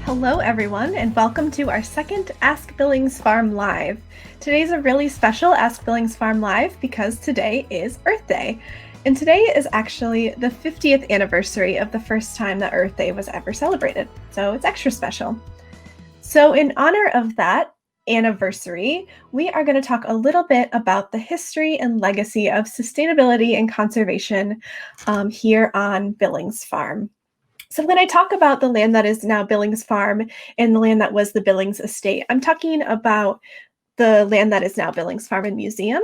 Hello everyone, and welcome to our second Ask Billings Farm Live. Today's a really special Ask Billings Farm Live because today is Earth Day. And today is actually the 50th anniversary of the first time that Earth Day was ever celebrated. So it's extra special. So in honor of that anniversary, we are going to talk a little bit about the history and legacy of sustainability and conservation here on Billings Farm. So when I talk about the land that is now Billings Farm and the land that was the Billings Estate, I'm talking about the land that is now Billings Farm and Museum,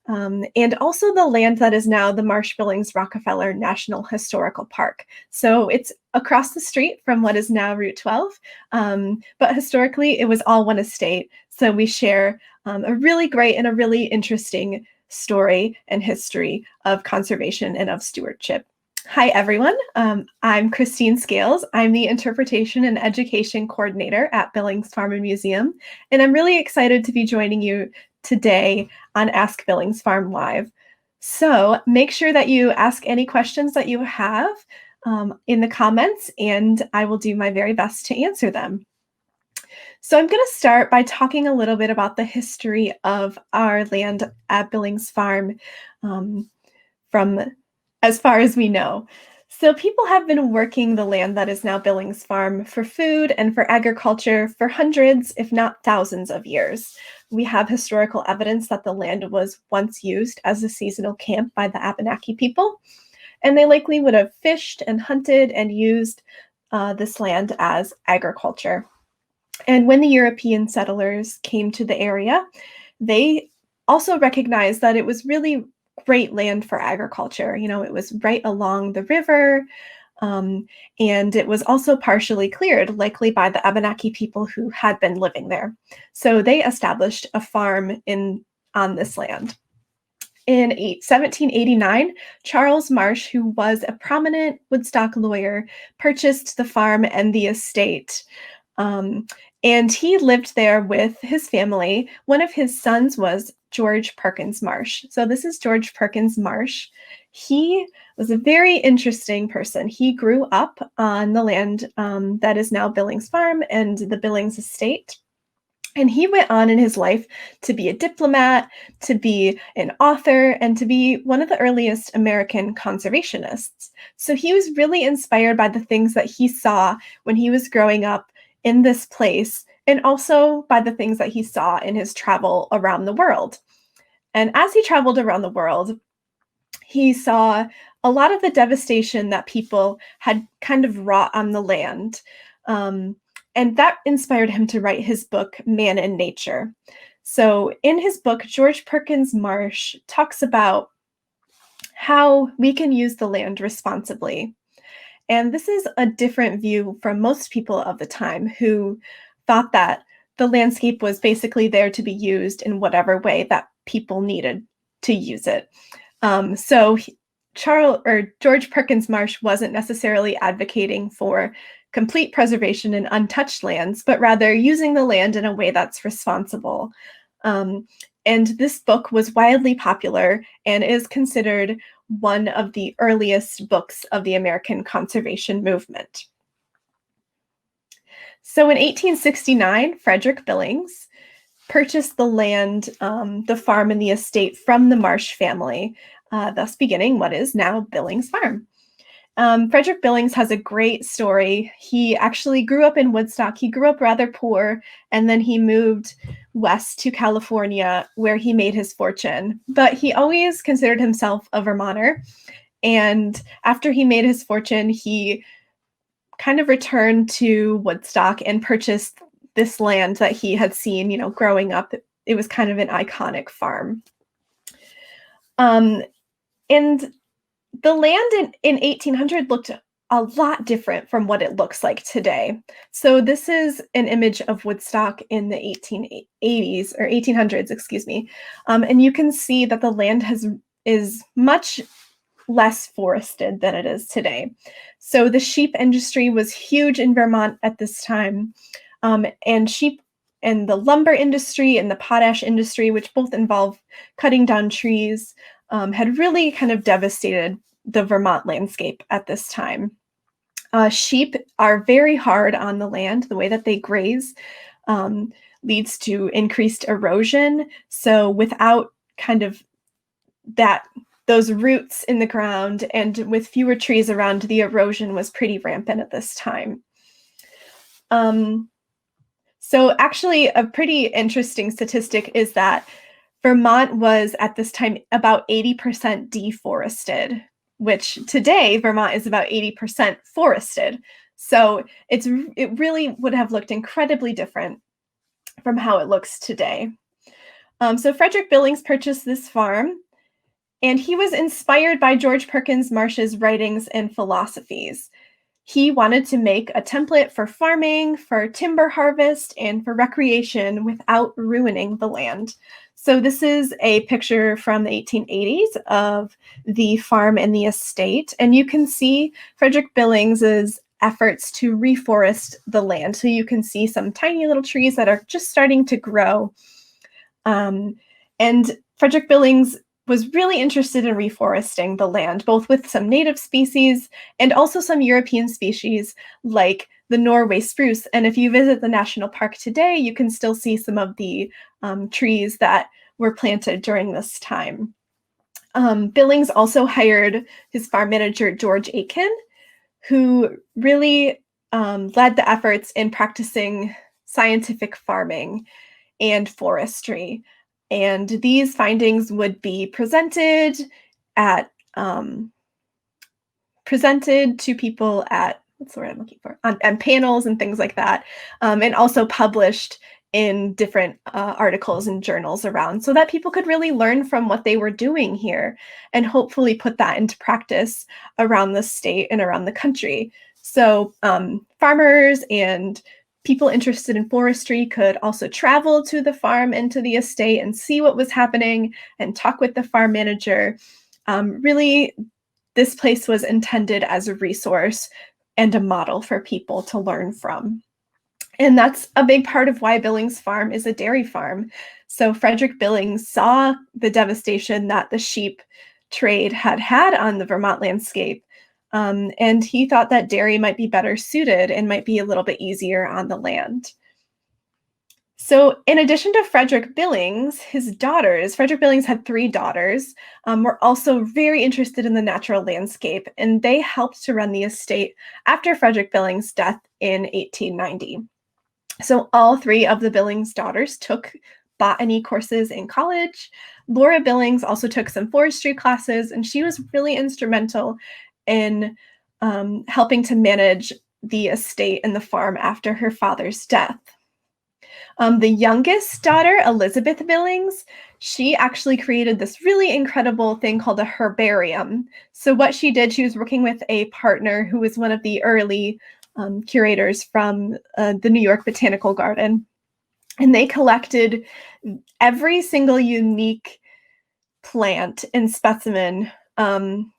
and also the land that is now the Marsh Billings Rockefeller National Historical Park. So it's across the street from what is now Route 12, but historically it was all one estate. So we share a really great and a really interesting story and history of conservation and of stewardship. Hi, everyone. I'm Christine Scales. I'm the Interpretation and Education Coordinator at Billings Farm and Museum, and I'm really excited to be joining you today on Ask Billings Farm Live. So make sure that you ask any questions that you have in the comments, and I will do my very best to answer them. So I'm going to start by talking a little bit about the history of our land at Billings Farm from as far as we know. So people have been working the land that is now Billings Farm for food and for agriculture for hundreds, if not thousands of years. We have historical evidence that the land was once used as a seasonal camp by the Abenaki people, and they likely would have fished and hunted and used this land as agriculture. And when the European settlers came to the area, they also recognized that it was really great land for agriculture. You know, it was right along the river, and it was also partially cleared, likely by the Abenaki people who had been living there. So they established a farm on this land. In 1789, Charles Marsh, who was a prominent Woodstock lawyer, purchased the farm and the estate. And he lived there with his family. One of his sons was George Perkins Marsh. So this is George Perkins Marsh. He was a very interesting person. He grew up on the land that is now Billings Farm and the Billings Estate. And he went on in his life to be a diplomat, to be an author, and to be one of the earliest American conservationists. So he was really inspired by the things that he saw when he was growing up in this place, and also by the things that he saw in his travel around the world. And as he traveled around the world, he saw a lot of the devastation that people had kind of wrought on the land. And that inspired him to write his book, Man and Nature. So in his book, George Perkins Marsh talks about how we can use the land responsibly. And this is a different view from most people of the time who thought that the landscape was basically there to be used in whatever way that people needed to use it. George Perkins Marsh wasn't necessarily advocating for complete preservation in untouched lands, but rather using the land in a way that's responsible. And this book was widely popular and is considered one of the earliest books of the American conservation movement. So in 1869, Frederick Billings purchased the land, the farm and the estate from the Marsh family, thus beginning what is now Billings Farm. Frederick Billings has a great story. He actually grew up in Woodstock. He grew up rather poor, and then he moved west to California, where he made his fortune. But he always considered himself a Vermonter. And after he made his fortune, he kind of returned to Woodstock and purchased this land that he had seen, growing up. It was kind of an iconic farm. And the land in 1800 looked a lot different from what it looks like today. So this is an image of Woodstock in the 1880s or 1800s, excuse me. And you can see that the land is much less forested than it is today. So the sheep industry was huge in Vermont at this time. And sheep and the lumber industry and the potash industry, which both involve cutting down trees, had really kind of devastated the Vermont landscape at this time. Sheep are very hard on the land. The way that they graze um, leads to increased erosion. So without kind of that those roots in the ground and with fewer trees around, the erosion was pretty rampant at this time. Um, so actually, a pretty interesting statistic is that Vermont was at this time about 80% deforested, which today Vermont is about 80% forested. So it really would have looked incredibly different from how it looks today. So Frederick Billings purchased this farm, and he was inspired by George Perkins Marsh's writings and philosophies. He wanted to make a template for farming, for timber harvest, and for recreation without ruining the land. So this is a picture from the 1880s of the farm and the estate, and you can see Frederick Billings's efforts to reforest the land. So you can see some tiny little trees that are just starting to grow. And Frederick Billings was really interested in reforesting the land, both with some native species and also some European species like the Norway spruce. And if you visit the national park today, you can still see some of the trees that were planted during this time. Billings also hired his farm manager, George Aiken, who really led the efforts in practicing scientific farming and forestry. And these findings would be presented to people at, what's the word I'm looking for, on panels and things like that, and also published in different articles and journals around, so that people could really learn from what they were doing here and hopefully put that into practice around the state and around the country. So farmers and people interested in forestry could also travel to the farm and to the estate and see what was happening and talk with the farm manager. Really, this place was intended as a resource and a model for people to learn from. And that's a big part of why Billings Farm is a dairy farm. So Frederick Billings saw the devastation that the sheep trade had had on the Vermont landscape. And he thought that dairy might be better suited and might be a little bit easier on the land. So in addition to Frederick Billings, his daughters, Frederick Billings had 3 daughters, were also very interested in the natural landscape, and they helped to run the estate after Frederick Billings' death in 1890. So all 3 of the Billings daughters took botany courses in college. Laura Billings also took some forestry classes, and she was really instrumental in helping to manage the estate and the farm after her father's death. The youngest daughter, Elizabeth Billings, she actually created this really incredible thing called a herbarium. So what she did, she was working with a partner who was one of the early curators from the New York Botanical Garden. And they collected every single unique plant and specimen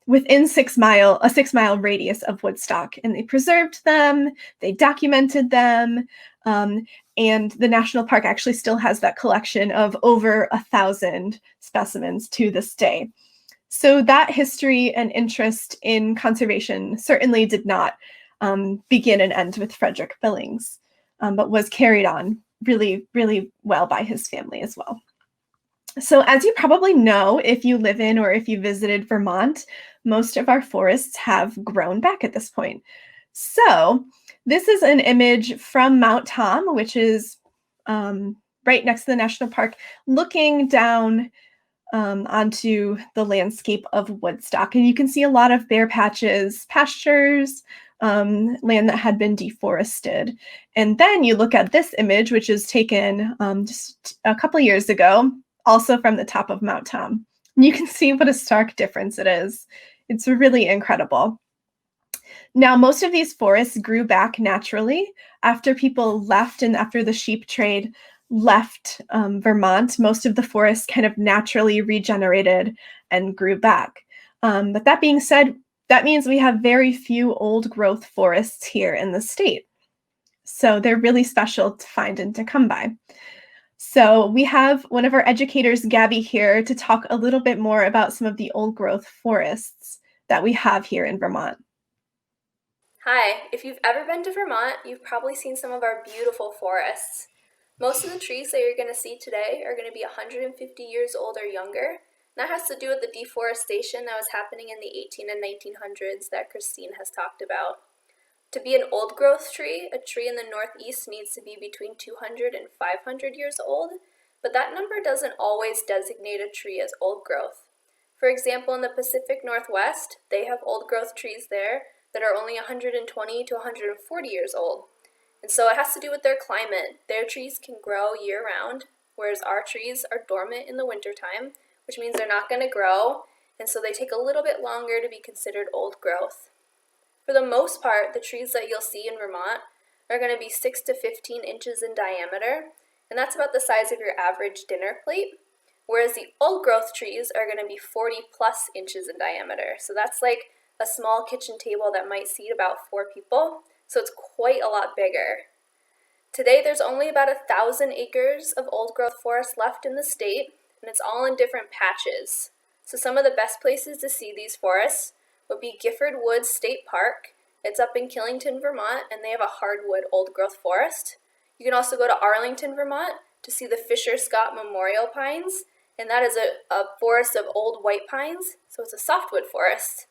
within a 6-mile radius of Woodstock. And they preserved them, they documented them, and the national park actually still has that collection of over 1,000 specimens to this day. So that history and interest in conservation certainly did not begin and end with Frederick Billings, but was carried on really, really well by his family as well. So as you probably know, if you live in or if you visited Vermont, most of our forests have grown back at this point. So this is an image from Mount Tom, which is right next to the national park, looking down onto the landscape of Woodstock. And you can see a lot of bare patches, pastures, land that had been deforested. And then you look at this image, which is taken just a couple years ago, also from the top of Mount Tom. And you can see what a stark difference it is. It's really incredible. Now, most of these forests grew back naturally after people left and after the sheep trade left Vermont. Most of the forests kind of naturally regenerated and grew back. But that being said, that means we have very few old growth forests here in the state. So they're really special to find and to come by. So we have one of our educators, Gabby, here to talk a little bit more about some of the old growth forests that we have here in Vermont. Hi, if you've ever been to Vermont, you've probably seen some of our beautiful forests. Most of the trees that you're going to see today are going to be 150 years old or younger. And that has to do with the deforestation that was happening in the 18 and 1900s that Christine has talked about. To be an old growth tree, a tree in the northeast needs to be between 200 and 500 years old, but that number doesn't always designate a tree as old growth. For example, in the Pacific Northwest, they have old growth trees there that are only 120 to 140 years old. And so it has to do with their climate. Their trees can grow year round, whereas our trees are dormant in the wintertime, which means they're not going to grow, and so they take a little bit longer to be considered old growth. For the most part, the trees that you'll see in Vermont are going to be 6 to 15 inches in diameter, and that's about the size of your average dinner plate, whereas the old growth trees are going to be 40 plus inches in diameter. So that's like a small kitchen table that might seat about 4 people, so it's quite a lot bigger. Today there's only about 1,000 acres of old growth forest left in the state, and it's all in different patches. So some of the best places to see these forests would be Gifford Woods State Park. It's up in Killington, Vermont, and they have a hardwood old growth forest. You can also go to Arlington, Vermont to see the Fisher Scott Memorial Pines, and that is a forest of old white pines, so it's a softwood forest.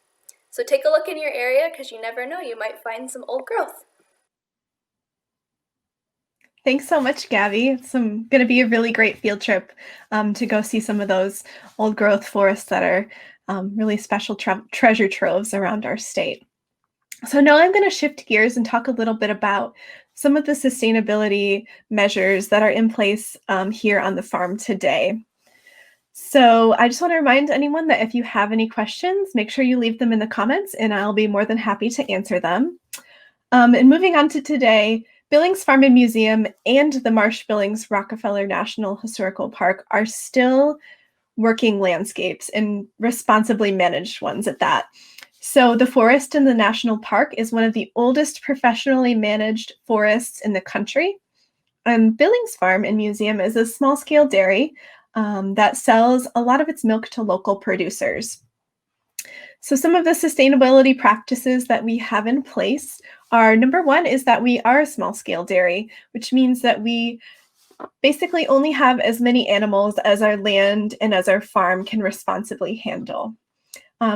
So take a look in your area because you never know, you might find some old growth. Thanks so much, Gabby. It's going to be a really great field trip to go see some of those old growth forests that are really special treasure troves around our state. So now I'm going to shift gears and talk a little bit about some of the sustainability measures that are in place here on the farm today. So I just want to remind anyone that if you have any questions, make sure you leave them in the comments and I'll be more than happy to answer them. And moving on to today, Billings Farm and Museum and the Marsh Billings Rockefeller National Historical Park are still working landscapes and responsibly managed ones at that. So the forest in the national park is one of the oldest professionally managed forests in the country. And Billings Farm and Museum is a small-scale dairy that sells a lot of its milk to local producers. So some of the sustainability practices that we have in place are, number one is that we are a small-scale dairy, which means that we basically only have as many animals as our land and as our farm can responsibly handle.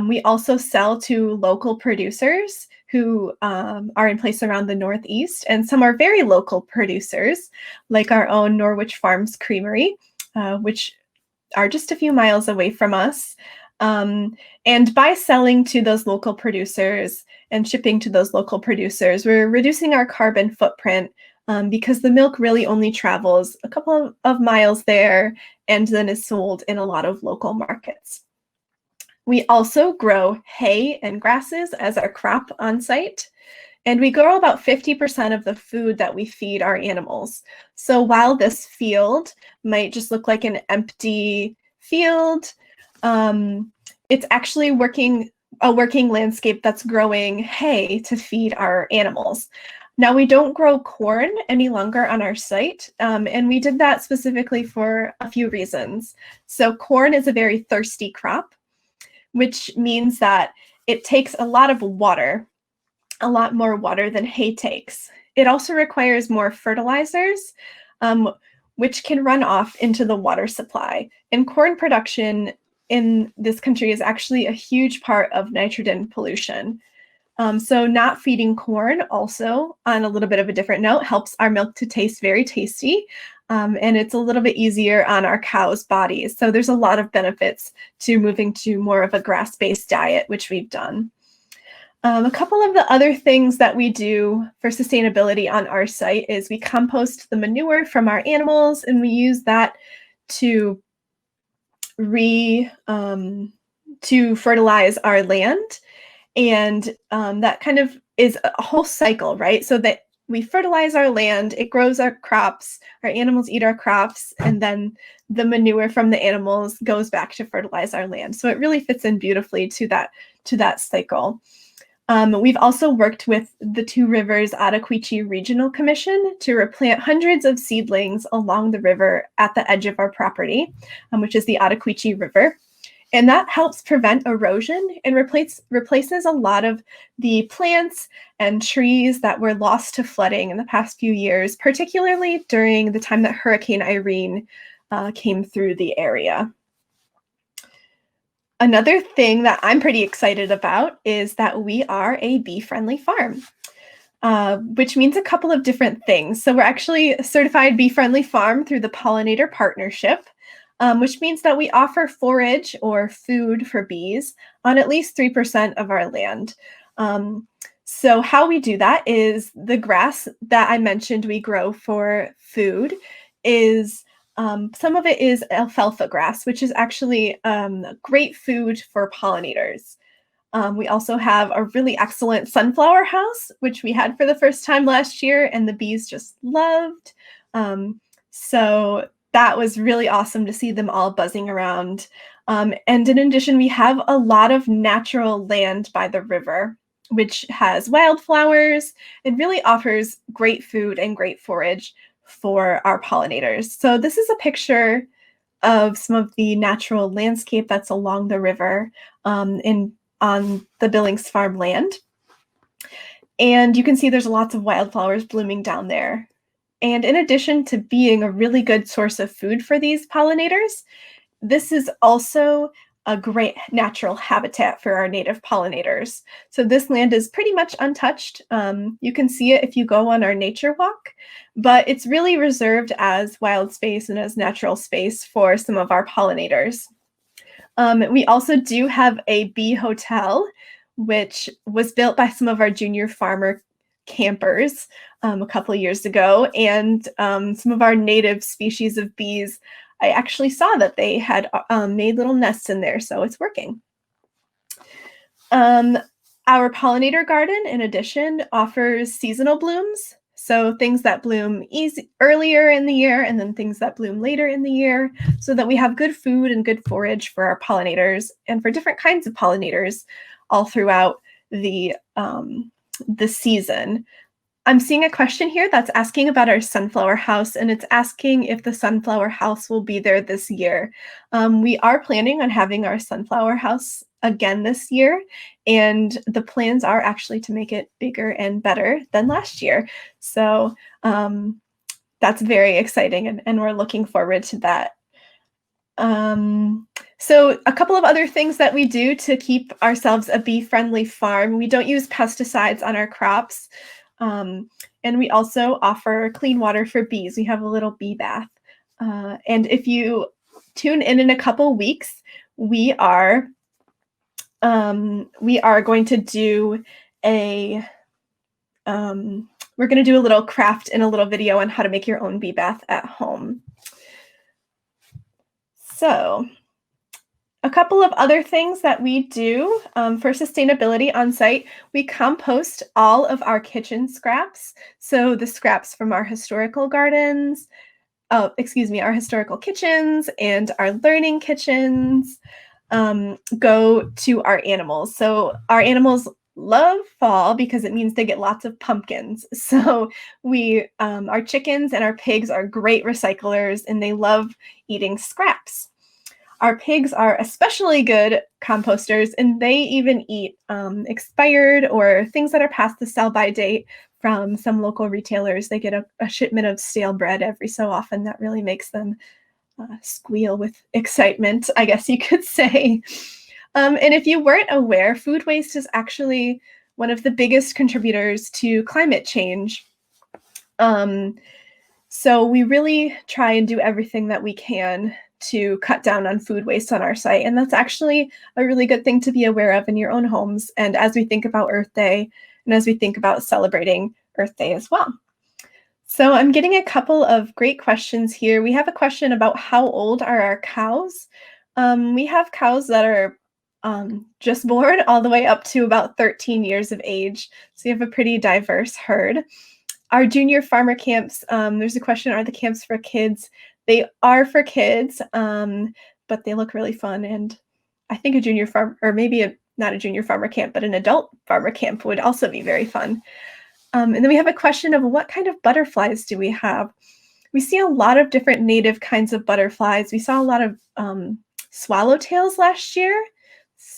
We also sell to local producers who are in place around the Northeast, and some are very local producers, like our own Norwich Farms Creamery, which are just a few miles away from us. And by selling to those local producers and shipping to those local producers, we're reducing our carbon footprint because the milk really only travels a couple of miles there and then is sold in a lot of local markets. We also grow hay and grasses as our crop on site, and we grow about 50% of the food that we feed our animals. So while this field might just look like an empty field, it's actually a working landscape that's growing hay to feed our animals. Now, we don't grow corn any longer on our site, and we did that specifically for a few reasons. So corn is a very thirsty crop, which means that it takes a lot of water, a lot more water than hay takes. It also requires more fertilizers, which can run off into the water supply. And corn production in this country is actually a huge part of nitrogen pollution. So not feeding corn also, on a little bit of a different note, helps our milk to taste very tasty. And it's a little bit easier on our cows' bodies. So there's a lot of benefits to moving to more of a grass-based diet, which we've done. A couple of the other things that we do for sustainability on our site is we compost the manure from our animals, and we use that to fertilize our land. And that kind of is a whole cycle, right? So that we fertilize our land, it grows our crops, our animals eat our crops, and then the manure from the animals goes back to fertilize our land. So it really fits in beautifully to that cycle. We've also worked with the Two Rivers Ottaquechee Regional Commission to replant hundreds of seedlings along the river at the edge of our property, which is the Ottaquechee River. And that helps prevent erosion and replaces a lot of the plants and trees that were lost to flooding in the past few years, particularly during the time that Hurricane Irene came through the area. Another thing that I'm pretty excited about is that we are a bee-friendly farm. Which means a couple of different things. So we're actually a certified bee-friendly farm through the Pollinator Partnership, which means that we offer forage or food for bees on at least 3% of our land. So how we do that is the grass that I mentioned we grow for food is some of it is alfalfa grass, which is actually great food for pollinators. We also have a really excellent sunflower house, which we had for the first time last year, and the bees just loved. So that was really awesome to see them all buzzing around. And in addition, we have a lot of natural land by the river, which has wildflowers and really offers great food and great forage for our pollinators. So this is a picture of some of the natural landscape that's along the river on the Billings Farm land. And you can see there's lots of wildflowers blooming down there. And in addition to being a really good source of food for these pollinators, this is also a great natural habitat for our native pollinators. So this land is pretty much untouched. You can see it if you go on our nature walk, but it's really reserved as wild space and as natural space for some of our pollinators. We also do have a bee hotel, which was built by some of our junior farmer campers a couple of years ago. And some of our native species of bees, I actually saw that they had made little nests in there, so it's working. Our pollinator garden, in addition, offers seasonal blooms. So things that bloom earlier in the year and then things that bloom later in the year, so that we have good food and good forage for our pollinators and for different kinds of pollinators all throughout the season. I'm seeing a question here that's asking about our sunflower house, and it's asking if the sunflower house will be there this year. We are planning on having our sunflower house again this year, and the plans are actually to make it bigger and better than last year. So that's very exciting, and we're looking forward to that. So a couple of other things that we do to keep ourselves a bee-friendly farm. We don't use pesticides on our crops. And we also offer clean water for bees. We have a little bee bath. And if you tune in a couple weeks, we are going to do a we're going to do a little craft and a little video on how to make your own bee bath at home. So a couple of other things that we do for sustainability on site, we compost all of our kitchen scraps. So the scraps from our historical gardens, our historical kitchens and our learning kitchens go to our animals. So our animals love fall because it means they get lots of pumpkins. So our chickens and our pigs are great recyclers and they love eating scraps. Our pigs are especially good composters, and they even eat expired or things that are past the sell-by date from some local retailers. They get a shipment of stale bread every so often. That really makes them squeal with excitement, I guess you could say. And if you weren't aware, food waste is actually one of the biggest contributors to climate change. So we really try and do everything that we can to cut down on food waste on our site. And that's actually a really good thing to be aware of in your own homes. And as we think about Earth Day and as we think about celebrating Earth Day as well. So I'm getting a couple of great questions here. We have a question about how old are our cows? We have cows that are just born all the way up to about 13 years of age. So you have a pretty diverse herd. Our junior farmer camps, there's a question, are the camps for kids? They are for kids, but they look really fun. And I think a junior farm, or maybe not a junior farmer camp, but an adult farmer camp would also be very fun. And then we have a question of what kind of butterflies do we have? We see a lot of different native kinds of butterflies. We saw a lot of swallowtails last year.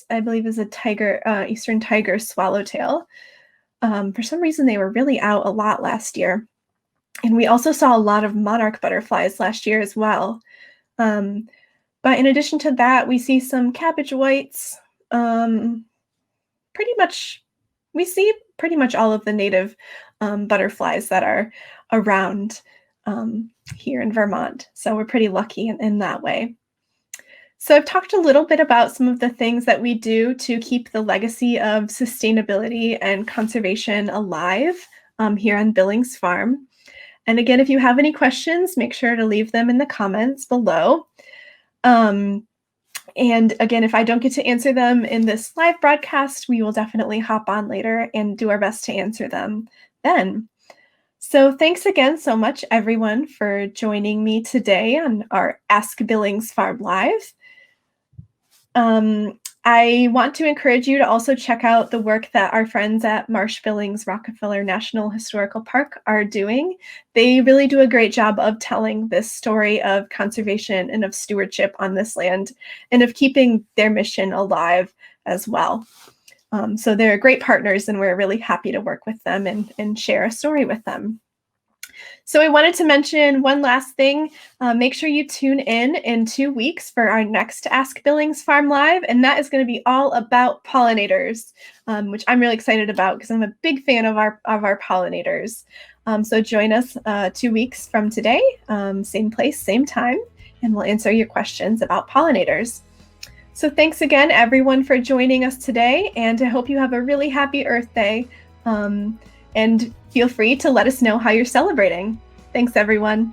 I believe is a tiger, eastern tiger swallowtail. For some reason, they were really out a lot last year. And we also saw a lot of monarch butterflies last year as well. But in addition to that, we see some cabbage whites. We see pretty much all of the native butterflies that are around here in Vermont. So we're pretty lucky in that way. So I've talked a little bit about some of the things that we do to keep the legacy of sustainability and conservation alive here on Billings Farm. And again, if you have any questions, make sure to leave them in the comments below. And again, if I don't get to answer them in this live broadcast, we will definitely hop on later and do our best to answer them then. So thanks again so much, everyone, for joining me today on our Ask Billings Farm Live. I want to encourage you to also check out the work that our friends at Marsh, Billings, Rockefeller National Historical Park are doing. They really do a great job of telling this story of conservation and of stewardship on this land and of keeping their mission alive as well. So they're great partners, and we're really happy to work with them and share a story with them. So I wanted to mention one last thing. Make sure you tune in 2 weeks for our next Ask Billings Farm Live, and that is going to be all about pollinators, which I'm really excited about because I'm a big fan of our pollinators. So join us 2 weeks from today, same place, same time, and we'll answer your questions about pollinators. So thanks again, everyone, for joining us today, and I hope you have a really happy Earth Day. And feel free to let us know how you're celebrating. Thanks, everyone.